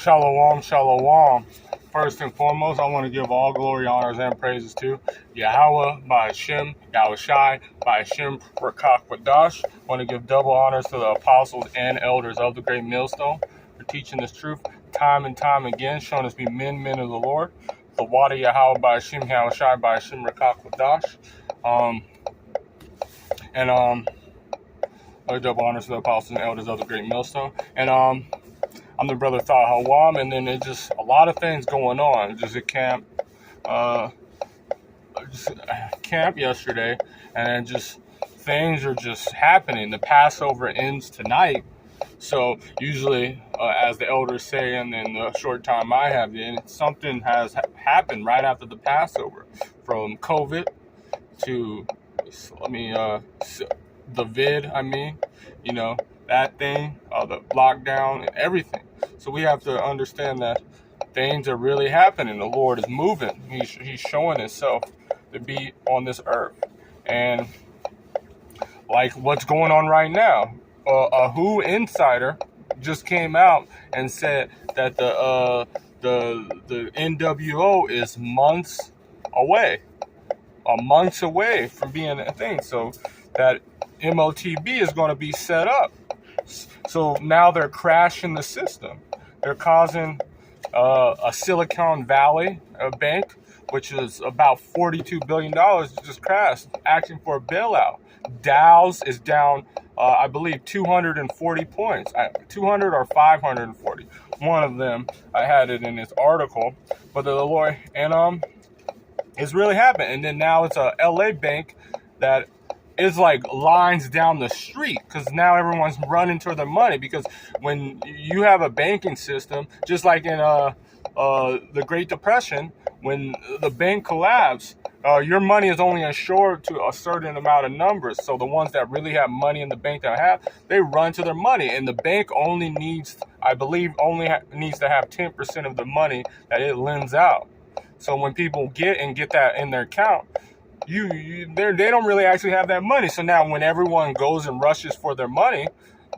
Shalom, shalom. First and foremost, I want to give all glory, honors, and praises to Yahweh, by Hashem, Yahweh Shai, by Hashem, Rakak Wadash. I want to give double honors to the apostles and elders of the Great Millstone for teaching this truth time and time again, showing us to be men of the Lord. The water Yahweh, by Hashem, Yahweh Shai, by Hashem, Rakak Wadash. Double honors to the apostles and elders of the Great Millstone. I'm the brother Thah Hawam, and then it's just a lot of things going on. Just at camp, yesterday, and then just things are just happening. The Passover ends tonight, so usually, as the elders say, and in the short time I have in, something has happened right after the Passover, from COVID to, the vid. That thing, the lockdown, and everything. So we have to understand that things are really happening. The Lord is moving. He's showing himself to be on this earth. And like what's going on right now, a WHO insider just came out and said that the NWO is months away from being a thing. So that MOTB is going to be set up. So now they're crashing the system. They're causing a Silicon Valley bank, which is about $42 billion, just crashed, asking for a bailout. Dow's is down, I believe, 240 points, 200 or 540. One of them, I had it in this article, but the Lord, and it's really happened. And then now it's a LA bank that is like lines down the street, because now everyone's running to their money. Because when you have a banking system, just like in the Great Depression, when the bank collapsed, your money is only insured to a certain amount of numbers. So the ones that really have money in the bank they run to their money, and the bank only needs, I believe, needs to have 10% of the money that it lends out. So when people get that in their account, they don't really actually have that money. So now when everyone goes and rushes for their money,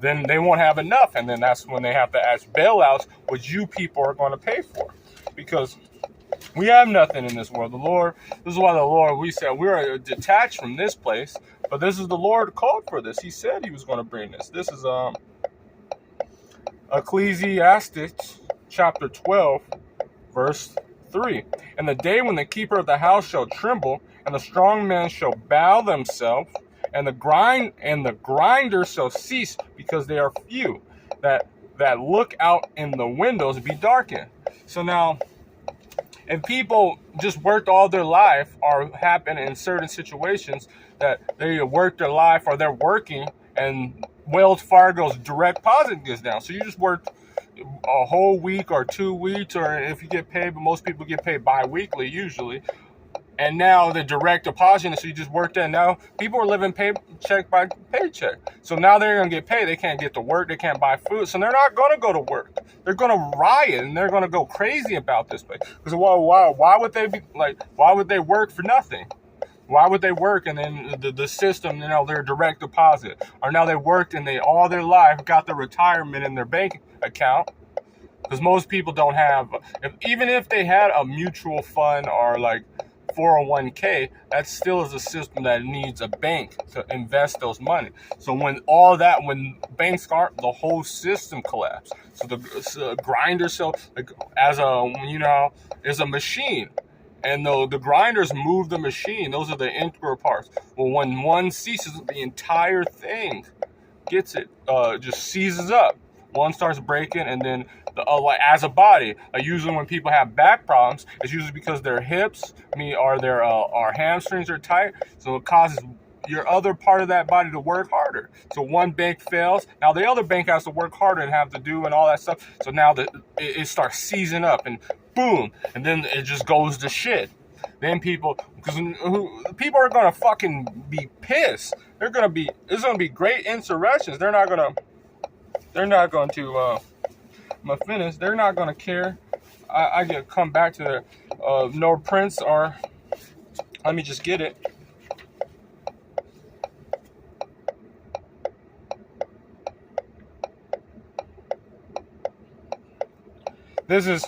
then they won't have enough. And then that's when they have to ask bailouts, which you people are going to pay for. Because we have nothing in this world. This is why the Lord, we said we're detached from this place. But this is the Lord called for this. He said he was going to bring this. This is Ecclesiastes chapter 12, verse 3. And the day when the keeper of the house shall tremble, and the strong men shall bow themselves, and the grinders shall cease, because they are few that look out in the windows be darkened. So now, and people just worked all their life, or happen in certain situations that they worked their life, or they're working, and Wells Fargo's direct deposit gets down. So you just worked a whole week or 2 weeks, or if you get paid, but most people get paid bi-weekly usually. And now the direct deposit, so you just worked in. Now people are living paycheck by paycheck. So now they're going to get paid. They can't get to work. They can't buy food. So they're not going to go to work. They're going to riot, and they're going to go crazy about this place. Because why would they be like? Why would they work for nothing? Why would they work and then the system, their direct deposit? Or now they worked and they all their life got their retirement in their bank account. Because most people don't have, even if they had a mutual fund or like 401k, that still is a system that needs a bank to invest those money. So when banks aren't, the whole system collapse. So the grinder, is a machine. And the grinders move the machine. Those are the integral parts. Well, when one ceases, the entire thing just seizes up. One starts breaking, and then as a body, usually when people have back problems, it's usually because their hips, or their hamstrings are tight. So it causes your other part of that body to work harder. So one bank fails, now the other bank has to work harder and have to do and all that stuff. So now it starts seizing up, and boom, and then it just goes to shit. Then people are gonna fucking be pissed. There's gonna be great insurrections. They're not going to finish. They're not going to care. I get come back to the no prince, or let me just get it. This is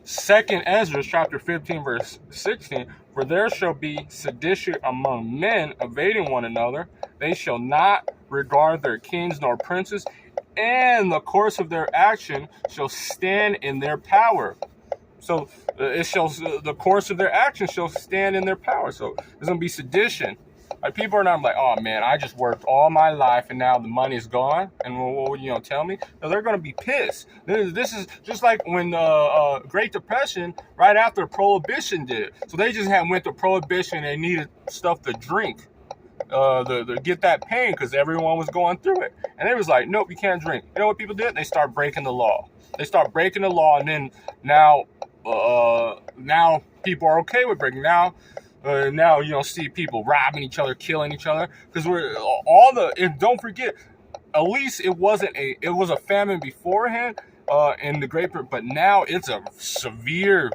Second Ezra chapter 15 verse 16. For there shall be sedition among men, evading one another. They shall not regard their kings nor princes, and the course of their action shall stand in their power. So the course of their action shall stand in their power. So there's gonna be sedition. Like, people are not like, oh man, I just worked all my life and now the money's gone, and what would you tell me? No, they're gonna be pissed. This is just like when Great Depression, right after Prohibition did. So they just went to Prohibition. They needed stuff to drink, to get that pain, because everyone was going through it, and they was like, nope, you can't drink. You know what people did? They start breaking the law. They start breaking the law, and then now people are okay with breaking. Now you don't see people robbing each other, killing each other, because don't forget, at least it was a famine beforehand in the Great Britain, but now it's a severe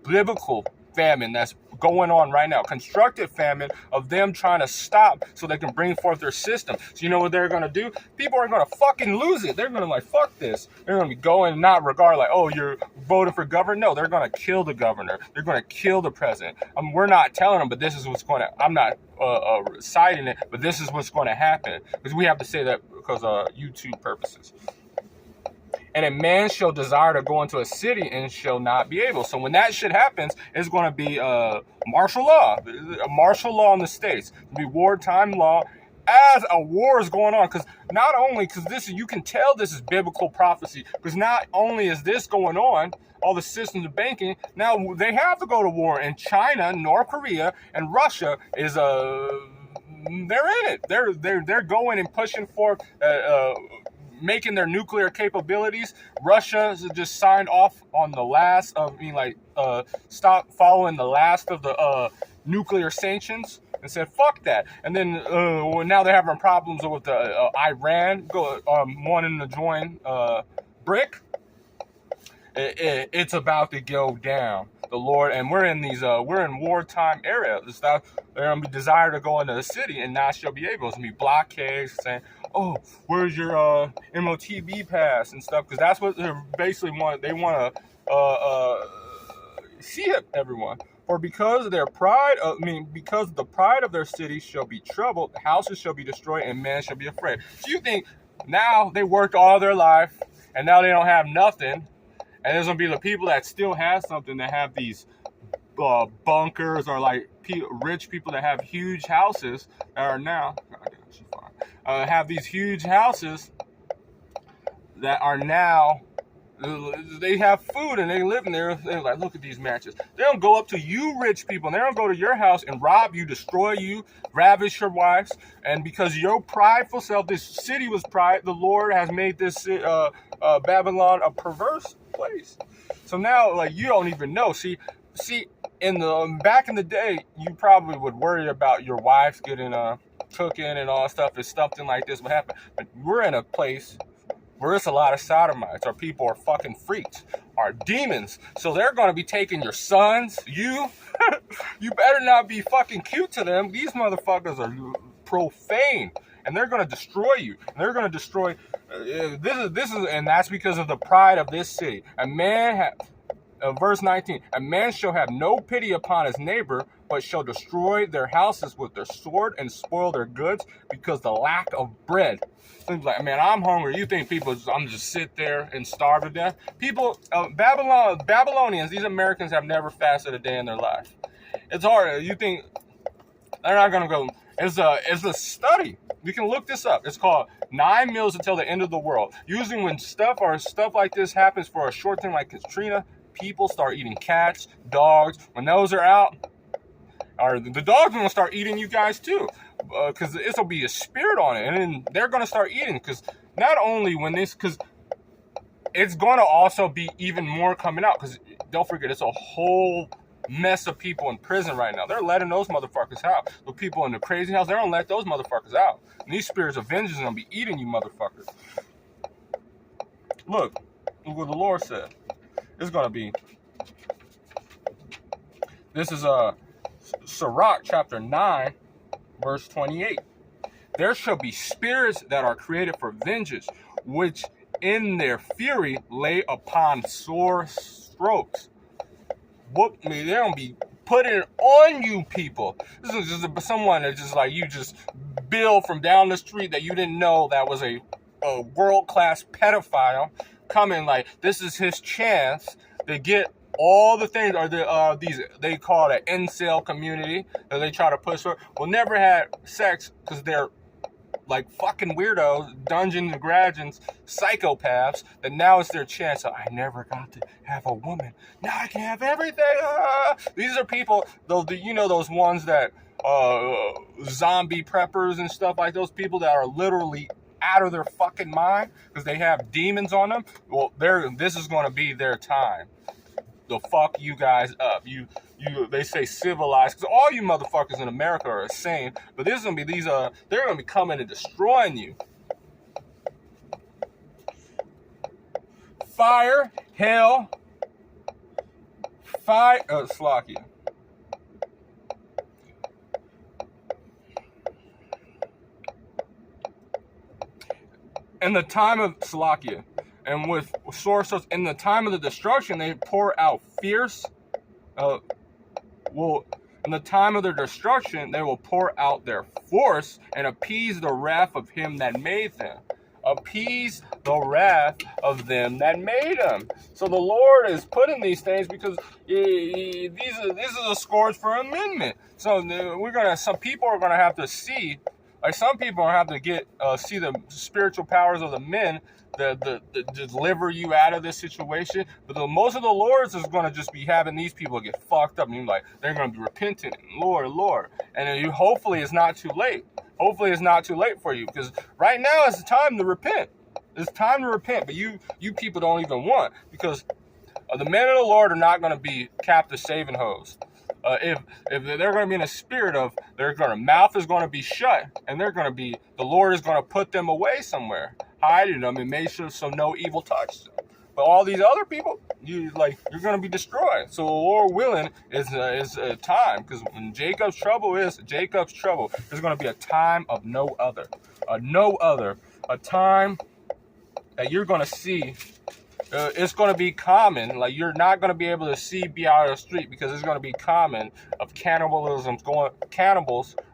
biblical famine that's going on right now, constructive famine of them trying to stop so they can bring forth their system. So you know what they're going to do? People are going to fucking lose it. They're going to like, fuck this. They're going to be going, not regard like, oh, you're voting for governor. No, they're going to kill the governor. They're going to kill the president. We're not telling them, but this is what's going to, I'm not citing it, but this is what's going to happen, because we have to say that because of YouTube purposes. And a man shall desire to go into a city and shall not be able. So when that shit happens, it's going to be martial law. A martial law in the states. It'll be wartime law as a war is going on. Because not only, you can tell this is biblical prophecy. Because not only is this going on, all the systems of banking, now they have to go to war. And China, North Korea, and Russia is they're in it. They're going and pushing for making their nuclear capabilities. Russia just signed off on the last of, stop following the last of the nuclear sanctions and said, fuck that. And then now they're having problems with Iran wanting to join BRIC. It's about to go down. The Lord, and we're in wartime area. They're gonna be desire to go into the city and not shall be able. It's gonna be blockades saying, oh, where's your MOTB pass and stuff? Because that's what they basically want. They want to see it, everyone. For because their pride, because the pride of their city shall be troubled, houses shall be destroyed, and men shall be afraid. So you think now they worked all their life, and now they don't have nothing. And there's going to be the people that still have something, that have these bunkers, or like rich people that have huge houses that are now, have these huge houses that are now, they have food and they live in there. They're like, look at these matches. They don't go up to you rich people, and they don't go to your house and rob you, destroy you, ravish your wives. And because your prideful self, this city was pride, the Lord has made this Babylon a perverse place. So now, like, you don't even know. See, in the back in the day, you probably would worry about your wives getting cooking and all that stuff if something like this would happen. But we're in a place where it's a lot of sodomites, or people are fucking freaks, are demons. So they're going to be taking your sons. You better not be fucking cute to them. These motherfuckers are profane, and they're going to destroy you. And they're going to destroy. This is, and that's because of the pride of this city. A man verse 19, a man shall have no pity upon his neighbor, but shall destroy their houses with their sword and spoil their goods, because the lack of bread. Seems like, man, I'm hungry. You think I'm just sit there and starve to death? People, Babylonians, these Americans have never fasted a day in their life. It's hard. You think they're not going to go. It's a study. You can look this up. It's called 9 Meals Until the End of the World. Usually when stuff like this happens for a short thing like Katrina, people start eating cats, dogs. When those are out, or the dogs are going to start eating you guys too, because this will be a spirit on it, and then they're going to start eating. Because not only because it's going to also be even more coming out. Because don't forget, it's a whole mess of people in prison right now. They're letting those motherfuckers out. The people in the crazy house, they're going to let those motherfuckers out. And these spirits of vengeance are going to be eating you motherfuckers. Look what the Lord said. It's going to be. This is Sirach chapter 9, verse 28. There shall be spirits that are created for vengeance, which in their fury lay upon sore strokes. Whoop me, they're gonna be putting it on you people. This is just someone that just like you just Bill from down the street that you didn't know that was a world-class pedophile coming, like this is his chance to get all the things, or these, they call it an incel community that they try to push for, will never have sex because they're like fucking weirdos, Dungeons and Dragons, psychopaths, that now it's their chance. So I never got to have a woman. Now I can have everything. These are people, those, you know, those ones that zombie preppers and stuff, like those people that are literally out of their fucking mind because they have demons on them. Well, this is going to be their time to fuck you guys up. They say civilized, because all you motherfuckers in America are insane, but there's gonna be these they're gonna be coming and destroying you. Fire, hell, Slovakia. In the time of Slovakia, and with sources, in the time of the destruction, they pour out fierce. In the time of their destruction, they will pour out their force and appease the wrath of him that made them. Appease the wrath of them that made them. So the Lord is putting these things because these are the scores for amendment. So some people are gonna have to see, like some people are gonna have to get see the spiritual powers of the men that deliver you out of this situation. But most of the lords is going to just be having these people get fucked up. And like, they're going to be repentant. Lord. And hopefully it's not too late. Hopefully it's not too late for you. Because right now it's time to repent. It's time to repent. But you people don't even want. Because the men of the Lord are not going to be captive saving hoes. If they're going to be in a spirit of, mouth is going to be shut. And the Lord is going to put them away somewhere, hiding them and make sure so no evil touches them. But all these other people, you're going to be destroyed. So the Lord willing is a time, because when Jacob's trouble, there's going to be a time of no other, a time that you're going to see. It's going to be common. Like, you're not going to be able to be out of the street, because it's going to be common of cannibals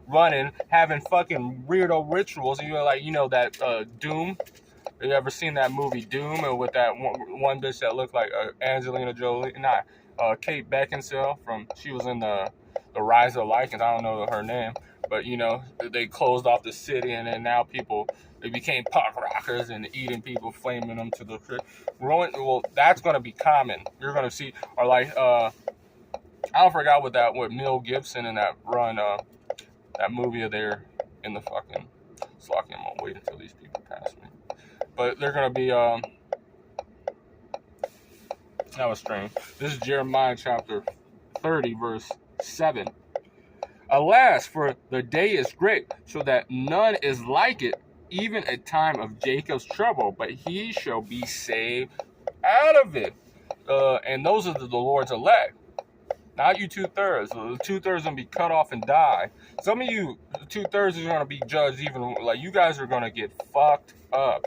running, having fucking weirdo rituals. And you're like, that Doom. You ever seen that movie Doom? And with that one bitch that looked like Angelina Jolie, Kate Beckinsale she was in the Rise of Lycans. I don't know her name, but they closed off the city, and then now they became punk rockers and eating people, flaming them to the well, that's going to be common. You're going to see, or like I forgot what Mel Gibson in that run, that movie there in the fucking Slocky. I'm gonna wait until these people pass me. But they're going to be, that was strange. This is Jeremiah chapter 30, verse 7. Alas, for the day is great, so that none is like it, even a time of Jacob's trouble, but he shall be saved out of it. And those are the Lord's elect. Not you 2/3. The 2/3 are going to be cut off and die. Some of you 2/3 are going to be judged, even like you guys are going to get fucked up.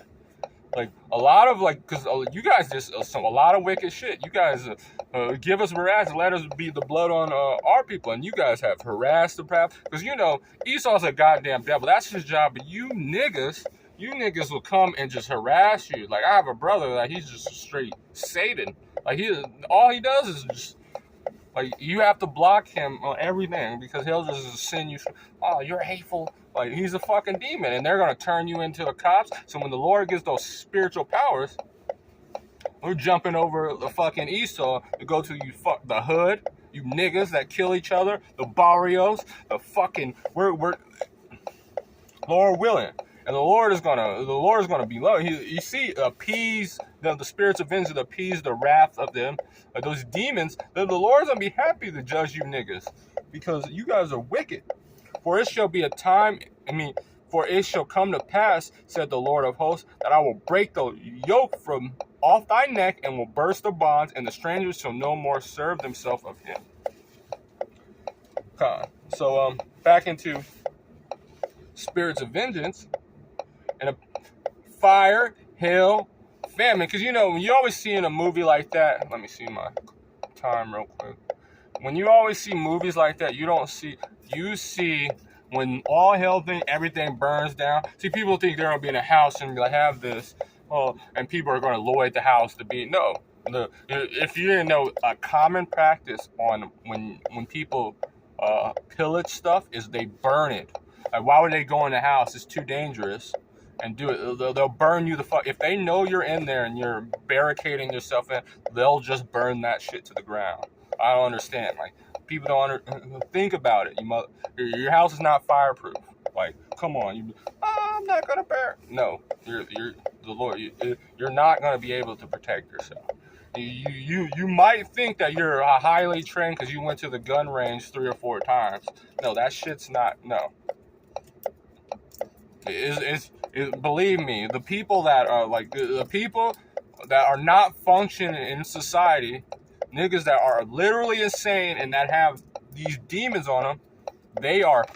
Like a lot of because you guys just a lot of wicked shit. You guys give us harass, let us be the blood on our people, and you guys have harassed the path, because Esau's a goddamn devil. That's his job. But you niggas will come and just harass you. Like, I have a brother that he's just straight Satan. Like, all he does is just, like, you have to block him on everything, because he'll just send you, oh, you're hateful. Like, he's a fucking demon, and they're going to turn you into the cops. So when the Lord gives those spiritual powers, we're jumping over the fucking Esau to go to the hood, you niggas that kill each other, the barrios, the fucking, we're Lord willing. And the Lord is gonna be low. Appease them, the spirits of vengeance, appease the wrath of them, those demons. The Lord's gonna be happy to judge you niggas, because you guys are wicked. For it shall come to pass, said the Lord of hosts, that I will break the yoke from off thy neck, and will burst the bonds, and the strangers shall no more serve themselves of him. Okay. So back into spirits of vengeance, and fire, hail, famine, because you know, when you always see in a movie like that, let me see my time real quick. When you always see movies like that, you see when all hell everything burns down. See, people think they're gonna be in a house and be like, have this, and people are gonna lloyd the house to be, no. If you didn't know, a common practice on when people pillage stuff is they burn it. Like, why would they go in the house? It's too dangerous. And do it. They'll burn you the fuck. If they know you're in there and you're barricading yourself in, they'll just burn that shit to the ground. I don't understand. Like, people don't think about it. Your house is not fireproof. Like, come on. I'm not gonna bear. No, you're the Lord. You're not gonna be able to protect yourself. You might think that you're highly trained because you went to the gun range 3 or 4 times. No, that shit's not. No. Believe me, the people that are like the people that are not functioning in society, niggas that are literally insane and that have these demons on them, they are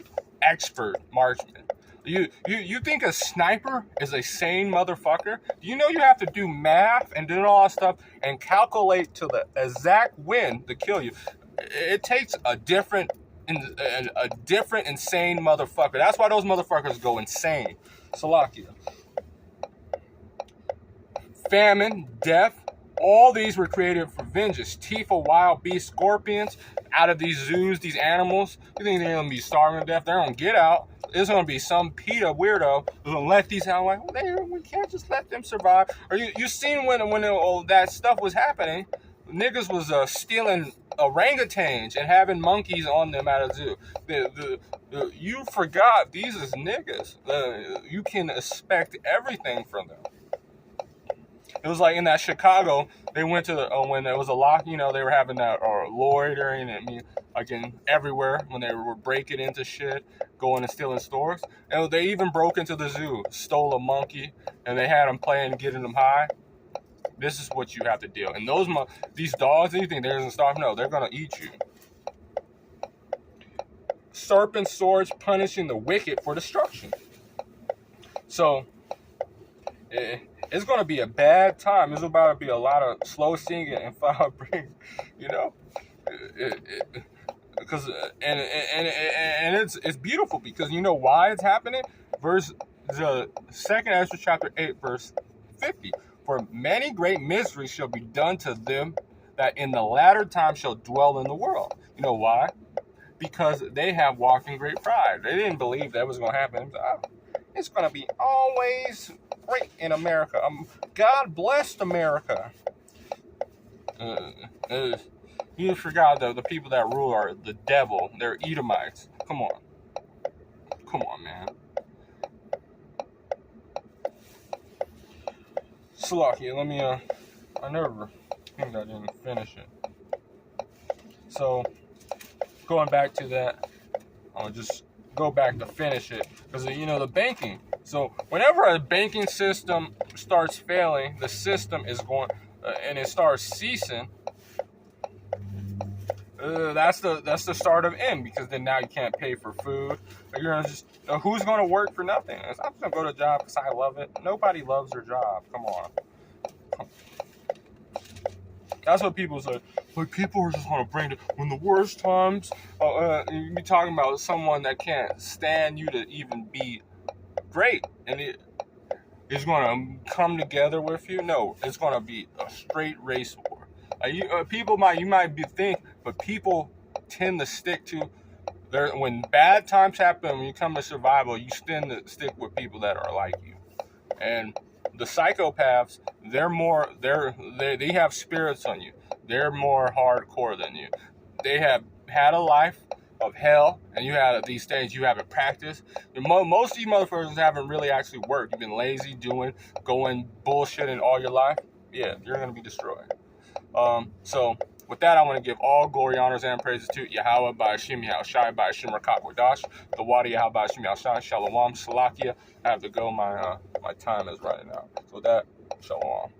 expert marksmen. You think a sniper is a sane motherfucker? Do you know you have to do math and do all that stuff and calculate to the exact win to kill you? It takes a different insane motherfucker. That's why those motherfuckers go insane. Salakia. Famine, death, all these were created for vengeance. Teeth of wild beast scorpions out of these zoos, these animals. You think they're gonna be starving to death? They're gonna get out. There's gonna be some PETA weirdo who's gonna let these out. Like, we can't just let them survive. Or you seen when that stuff was happening, niggas was stealing orangutans and having monkeys on them at a zoo. You forgot these is niggas. You can expect everything from them. It was like in that Chicago, they went to when there was a lock, you know, they were having that loitering and again everywhere when they were breaking into shit, going and stealing stores. And they even broke into the zoo, stole a monkey, and they had them playing, getting them high. This is what you have to deal. And these dogs, you think they're gonna starve? No, they're gonna eat you. Serpent swords punishing the wicked for destruction. So it's gonna be a bad time. It's about to be a lot of slow singing and foul breathing, you know. Because and it's beautiful because you know why it's happening. The 2nd Ezra chapter 8 verse 50. For many great miseries shall be done to them that in the latter time shall dwell in the world. You know why? Because they have walked in great pride. They didn't believe that was going to happen. It's going to be always great in America. God blessed America. You forgot the people that rule are the devil. They're Edomites. Come on. Come on, man. Salakia, let me, I never think I didn't finish it. So, going back to that, I'll just go back to finish it. Because, you know, the banking. So, whenever a banking system starts failing, the system is going, and it starts ceasing, that's the start of end, because then now you can't pay for food. You're gonna just who's gonna work for nothing? I'm just gonna go to a job because I love it. Nobody loves their job. Come on. That's what people say. Like, people are just gonna bring it when the worst times. You be talking about someone that can't stand you to even be great, and it is gonna come together with you. No, it's gonna be a straight race war. You might be think, but people tend to stick to when bad times happen. When you come to survival, you tend to stick with people that are like you. And the psychopaths, they have spirits on you. They're more hardcore than you. They have had a life of hell, and you have these things you haven't practiced. Most of you motherfuckers haven't really actually worked. You've been lazy, going bullshitting all your life. Yeah, you're gonna be destroyed. So with that, I want to give all glory, honors, and praises to Yahweh by Hashem Yahushai by Hashem Rakak Wadash, the Wadi Yahweh by Hashem Yahushai, Shalom, Salakia. I have to go. My time is running out. So with that, Shalom.